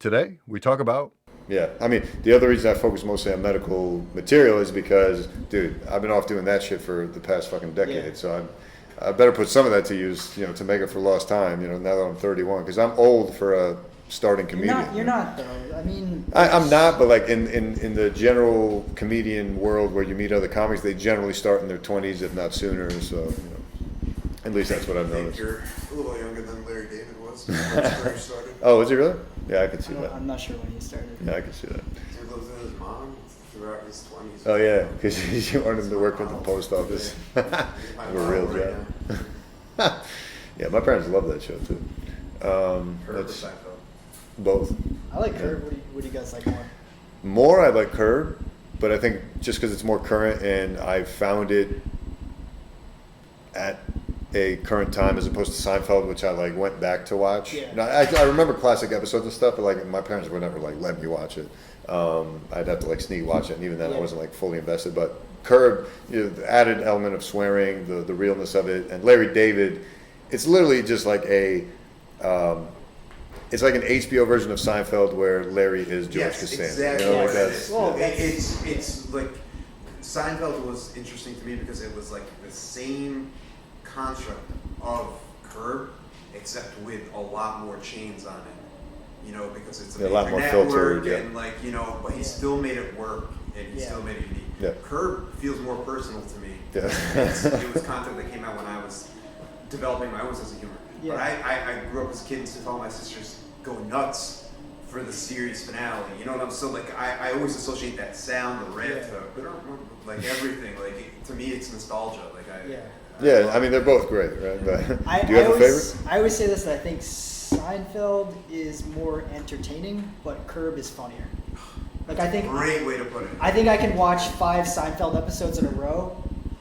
Today, we talk about... Yeah, I mean, the other reason I focus mostly on medical material is because, dude, I've been off doing that shit for the past fucking decade. Yeah. So I better put some of that to use, to make up for lost time, now that I'm 31. Because I'm old for a starting comedian. You're not though. I mean, I'm not, but like in the general comedian world where you meet other comics, they generally start in their 20s, if not sooner. So, at least that's what I've I think noticed. you're a little younger than Larry David was when he started. Oh, is he really? Yeah, I can see that. I'm not sure when he started. Yeah, I can see that. He lives with his mom throughout his 20s. Oh yeah, because you wanted him to work at the post office. My A real mom right job. Yeah, my parents love that show too. Herb or That's Seinfeld? both. I like Curb. What do you guys like more? More, I like Curb, but I think just because it's more current and I found it at a current time as opposed to Seinfeld, which I like went back to watch. Yeah. I remember classic episodes and stuff, but like my parents would never like let me watch it. I'd have to like sneak watch it, and even then I wasn't like fully invested. But Curb, the added element of swearing, the realness of it, and Larry David, it's literally just like it's like an HBO version of Seinfeld where Larry is George Costanza. Exactly. Like What it that's, is. Well, it's like Seinfeld was interesting to me because it was like the same construct of Curb, except with a lot more chains on it. Because it's Yeah, a lot more network filtered, yeah. and but he still made it work and he still made it unique. Yeah. Curb feels more personal to me. Yeah. It was content that came out when I was developing my own sense of humor. Yeah. But I grew up as a kid and used to tell my sisters go nuts for the series finale. You know what I'm saying? So like I always associate that sound, the riff, like everything. Like to me, it's nostalgia. Like yeah, I mean they're both great, right? But do you have a favorite? I always say this. That I think Seinfeld is more entertaining, but Curb is funnier. Like I think. Great way to put it. I think I can watch 5 Seinfeld episodes in a row.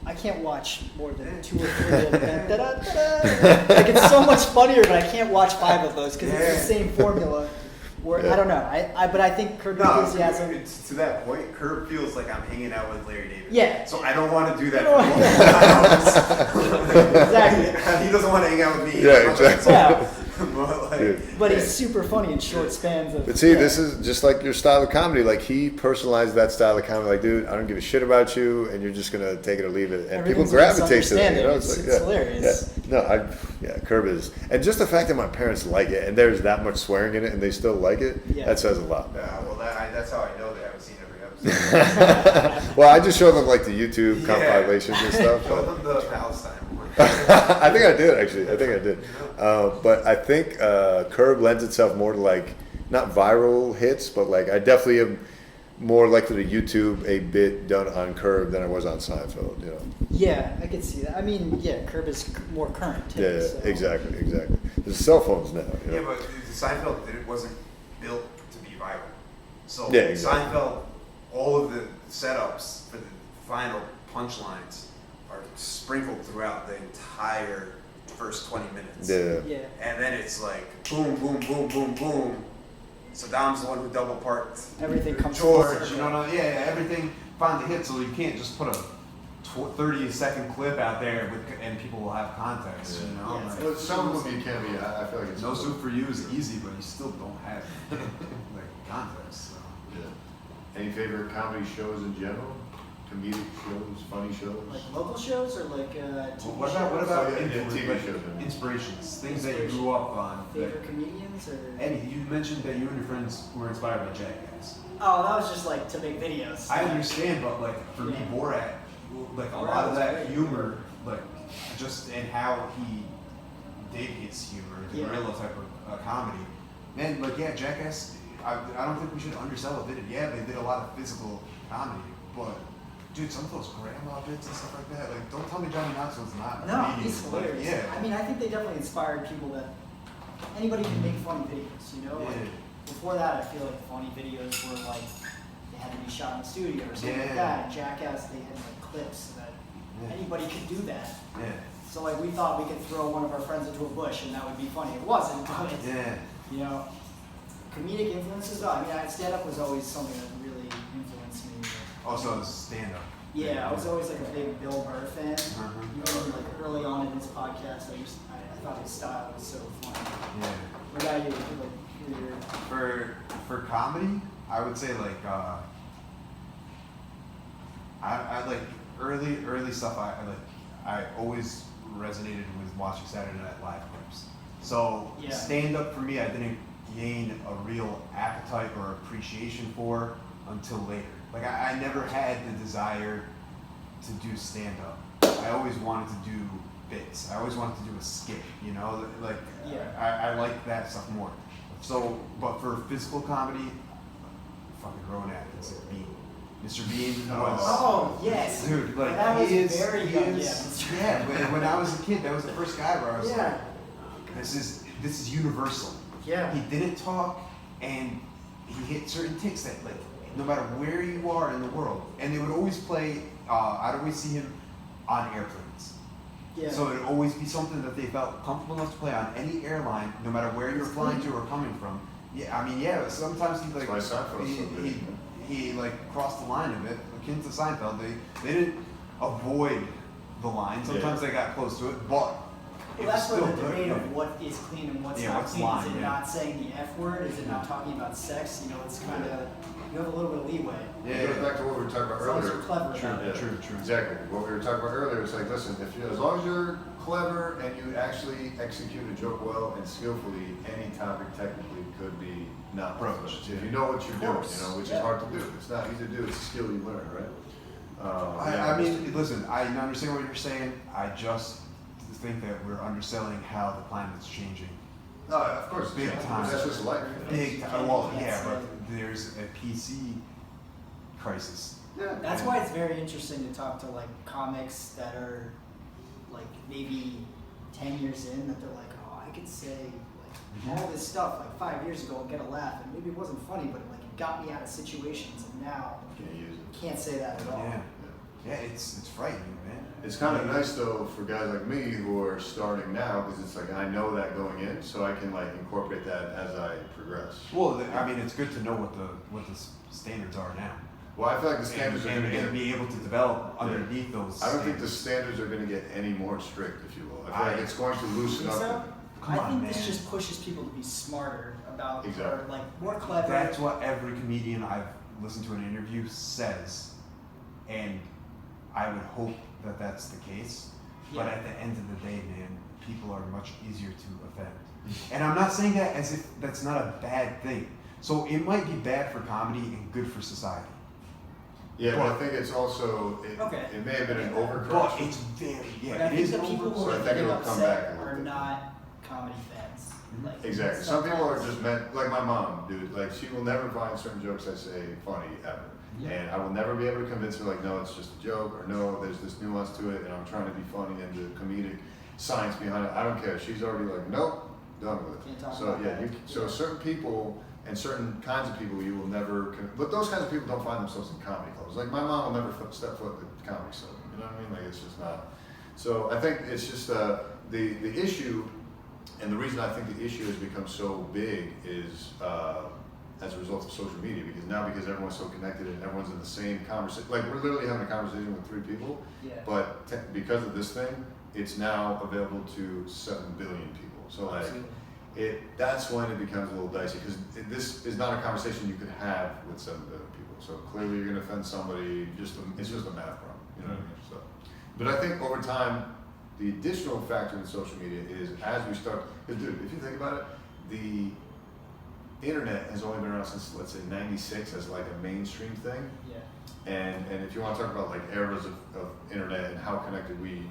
I can't watch more than 2 or 3 of them. Like it's so much funnier, but I can't watch 5 of those because it's the same formula. Where I don't know. But I think Curb Enthusiasm. To that point, Curb feels like I'm hanging out with Larry David. Yeah. So I don't want to do that. Exactly. He doesn't want to hang out with me. Yeah, exactly. Yeah. But he's super funny in short spans of. But see, this is just like your style of comedy. Like he personalized that style of comedy. Like, dude, I don't give a shit about you, and you're just gonna take it or leave it. And people gravitate to it. It's hilarious. Yeah. No, Curb is, and just the fact that my parents like it, and there's that much swearing in it, and they still like it, that says a lot. Yeah, well, that's how I know they haven't seen every episode. Well, I just show them like the YouTube compilations and stuff. Show them the Palestine one. I think I did actually. But I think Curb lends itself more to like not viral hits, but like I definitely am more likely to YouTube a bit done on Curb than I was on Seinfeld. Yeah, I could see that. I mean, Curb is more current too. Yeah, so. exactly. There's cell phones now. Yeah, but Seinfeld it wasn't built to be viral. So exactly. Seinfeld, all of the setups for the final punchlines are sprinkled throughout the entire first 20 minutes. Yeah. And then it's like boom, boom, boom, boom, boom. Saddam's the one who double parked Everything comes George, full you know, everything finally hit, so you can't just put a 30-second clip out there and people will have context, you know? Yeah, Well, some movie can be. I feel like it's No Soup for You is easy, but you still don't have like context. So. Yeah. Any favorite comedy shows in general? Comedic shows, funny shows? Like local shows or like TV shows? What about TV shows? Inspirations, things that you grew up on? Favorite comedians or? Eddie, you mentioned that you and your friends were inspired by Jackass. Oh, that was just like to make videos. I understand, but like for me, Borat, like a lot of that humor, like just and how he did his humor, the guerrilla type of comedy. Man, like Jackass. I don't think we should undersell it. Yeah, they did a lot of physical comedy, but dude, some of those grandma bits and stuff like that. Like, don't tell me Johnny Knoxville's not. No, he's hilarious. Yeah. I mean, I think they definitely inspired people that anybody can make funny videos. You know, like before that, I feel like funny videos were like they had to be shot in the studio or something like that. And Jackass, they had like clips that anybody could do that. Yeah. So like we thought we could throw one of our friends into a bush and that would be funny. It wasn't, but you know, comedic influences though. I mean, stand-up was always something that really influenced me. Also, stand-up. Yeah, I was always like a big Bill Burr fan. You know, like early on in his podcast, I thought his style was so funny. Yeah. What about you? Like, For for comedy, I would say like I like early stuff. I always resonated with watching Saturday Night Live clips. So Yeah. stand up for me, I didn't gain a real appetite or appreciation for until later. Like I never had the desire to do stand up. I always wanted to do bits. I always wanted to do a skit. You know, like Yeah. I like that stuff more. So, but for physical comedy, fucking Rowan Atkinson, Bean. Mr. Bean was. Oh yes, Dude, like that was he is, very he young. is, Yeah, when I was a kid, that was the first guy where I was yeah, like, this is universal. yeah. He didn't talk, and he hit certain ticks that like no matter where you are in the world, and they would always play. I'd always see him on airplanes. Yeah. So it would always be something that they felt comfortable enough to play on any airline, no matter where you're flying to or coming from. Yeah, I mean, yeah. Sometimes he like That's why Seinfeld's so big. he like crossed the line a bit. Akin to Seinfeld, they didn't avoid the line. Sometimes they got close to it, but it Well, that's was where still the good. debate of what is clean and what's Yeah, not what's clean. line, Is it yeah. not saying the F word? Is it not talking about sex? You know, it's kind of, you have a little bit of leeway. It goes back to what we were talking about As long as earlier. you're clever True, about it. true. Exactly. What we were talking about earlier is like, listen, as long as you're clever and you actually execute a joke well and skillfully, any topic technically could be not Broached, If yeah. you know what you're doing, course, which yeah. is hard to do. It's not easy to do. It's a skill you learn, right? I mean, listen, I understand what you're saying. I just think that we're underselling how the climate's changing. no, of course, Big yeah, time. That's just life. Big Yeah, time. Well, yeah, yeah, it's but like- there's a PC crisis. Yeah. That's why it's very interesting to talk to like comics that are like maybe 10 years in that they're like, oh, I could say like all this stuff like 5 years ago and get a laugh, and maybe it wasn't funny, but like it got me out of situations, and now Can't use it. can't say that at all. Yeah, yeah, it's frightening, man. It's kind of nice though for guys like me who are starting now because it's like I know that going in, so I can like incorporate that as I progress. Well, I mean, it's good to know what the standards are now, Well, I feel like the standards are and, going to and get. be able to develop underneath those. I don't think the standards. standards are going to get any more strict, if you will. I feel like I- it's going to loosen Think so? up. Come I on, think this man. just pushes people to be smarter about, Exactly. or like more clever. That's what every comedian I've listened to in an interview says, and I would hope that that's the case. But Yeah. at the end of the day, man, people are much easier to offend. And I'm not saying that as if that's not a bad thing. So it might be bad for comedy and good for society. Yeah, but I think it's also, Okay. it may have been an But overcorrection. it's very, But I yeah, it think is the an people who So I are think getting it'll come back a upset little are bit. not comedy fans. Like, Exactly. Some people are sometimes- just meant, like my mom, dude. Like she will never find certain jokes I say funny ever. Yeah. And I will never be able to convince her like, no, it's just a joke, or no, there's this nuance to it, and I'm trying to be funny and the comedic science behind it. I don't care. She's already like, nope, done with Can't it. talk So about yeah, that. so certain people and certain kinds of people you will never, but those kinds of people don't find themselves in comedy clubs. Like my mom will never step foot in the comedy club. You know what I mean? Like it's just not. So I think it's just the issue, and the reason I think the issue has become so big is as a result of social media. Because everyone's so connected and everyone's in the same conversation. Like we're literally having a conversation with 3 people, Yeah. but because of this thing, it's now available to 7 billion people. So like. Absolutely. That's when it becomes a little dicey because this is not a conversation you could have with 7 billion people. So clearly you're going to offend somebody. It's just a math problem, you know what I mean? So, but I think over time, the additional factor in social media is as we start. Because dude, if you think about it, the internet has only been around since let's say '96 as like a mainstream thing. Yeah. And if you want to talk about like eras of internet and how connected we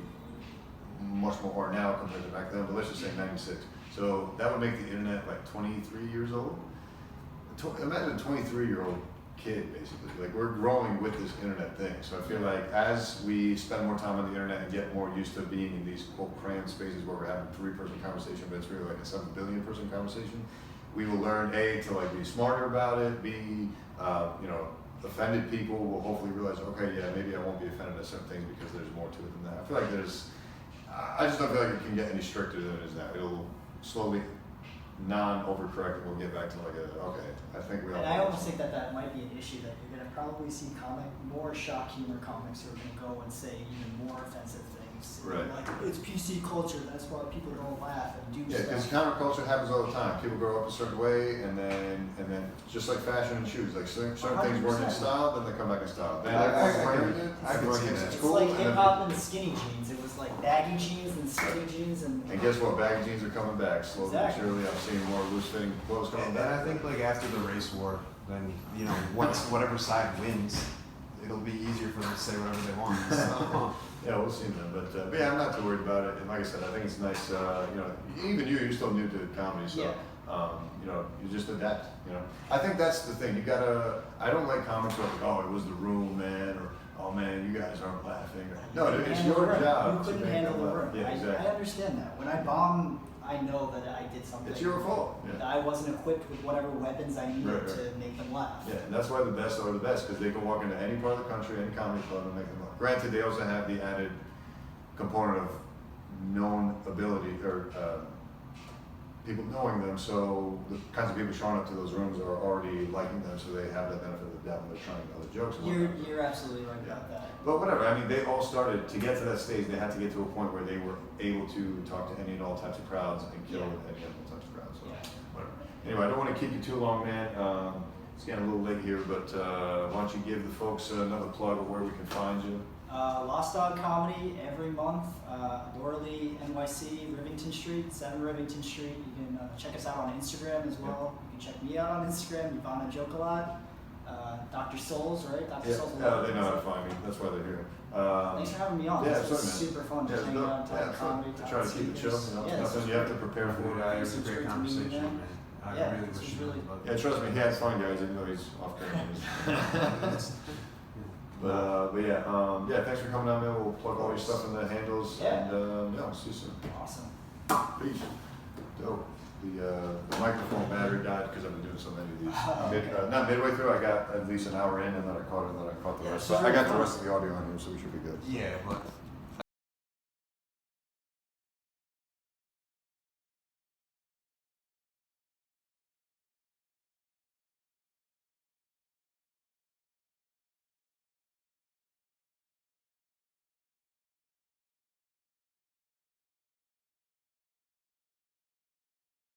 much more are now compared to back then, but let's just say '96. So that would make the internet like 23 years old. Imagine a 23-year-old kid, basically. Like we're growing with this internet thing. So I feel like as we spend more time on the internet and get more used to being in these quote cramped spaces where we're having a 3-person conversation, but it's really like a 7 billion person conversation, we will learn to like be smarter about it, be offended people will hopefully realize, okay, yeah, maybe I won't be offended at certain things because there's more to it than that. I feel like I just don't feel like it can get any stricter than it is now. It'll slowly non-overcorrect and we'll get back to like I think we all. And I almost think that might be an issue that you're going to probably see more shock humor comics who are going to go and say even more offensive things. Right. Like, it's PC culture, that's why people don't laugh and do Yeah, because stuff. counterculture happens all the time. People grow up a certain way and then just like fashion and shoes. Like certain things weren't in 100%. style, then they come back in style. Then I everyone's can- wearing it, I can everyone see thinks that. it's It's cool. like and hip then- hop and skinny jeans. It was like baggy jeans and skinny jeans and. And guess what? Baggy jeans are coming back slowly but Exactly. surely. I'm seeing more loose fitting clothes coming And back. I think like after the race war, then you know whatever side wins, it'll be easier for them to say whatever they want. So, Yeah, we'll see then. But yeah, I'm not too worried about it. And like I said, I think it's nice. You know, even you're still new to comedy, so Yeah. you know, you just adapt. You know, I think that's the thing. You gotta. I don't like comments like, "Oh, it was the room, man," or "Oh man, you guys aren't laughing." No, dude, it's Handle your the room. job You to couldn't make handle them the laugh. room. Yeah, I exactly. understand that. When I bomb, I know that I did something. It's your fault. Yeah. I wasn't equipped with whatever weapons I needed Right, right. to make them laugh. Yeah, and that's why the best are the best, because they can walk into any part of the country, any comedy club, and make them laugh. Granted, they also have the added component of known ability, or people knowing them, so the kinds of people showing up to those rooms are already liking them, so they have that benefit of the doubt when they're trying other jokes and whatnot. You're absolutely right about that. But whatever, I mean, they all started, to get to that stage, they had to get to a point where they were able to talk to any and all types of crowds and kill Yeah. any and all types of crowds, so, Yeah. whatever. Anyway, I don't want to keep you too long, man. It's getting a little late here, but why don't you give the folks another plug of where we can find you? Lost Dog Comedy every month. Lauralee NYC, Rivington Street, 7 Rivington Street. You can check us out on Instagram as well. You can check me out on Instagram, Ivana Joke a lot. Dr. Souls, right? Dr. Souls. They know how to find me, that's why they're here. Thanks for having me on. Yeah, This was absolutely, man. super fun. Yeah, Just it's hanging dope. out, Yeah, talking it's fun. comedy, I try to keep it chill, you know, Yeah, nothing this you have to prepare for. it was a It's great great to meet you, conversation, man. man. I Yeah, really this wish was you really- luck. Yeah, trust me, he has fun, guys, even though he's off camera. But yeah, thanks for coming on, man. We'll plug all your stuff in the handles, Yeah. and yeah, we'll see you soon. Awesome. Peace. Dope. The microphone battery died because I've been doing so many of these. Not midway through, I got at least an hour in, and then I caught it, and then I caught the Yeah, rest. this is So I got really the fun. rest of the audio on here, so we should be good. Yeah, but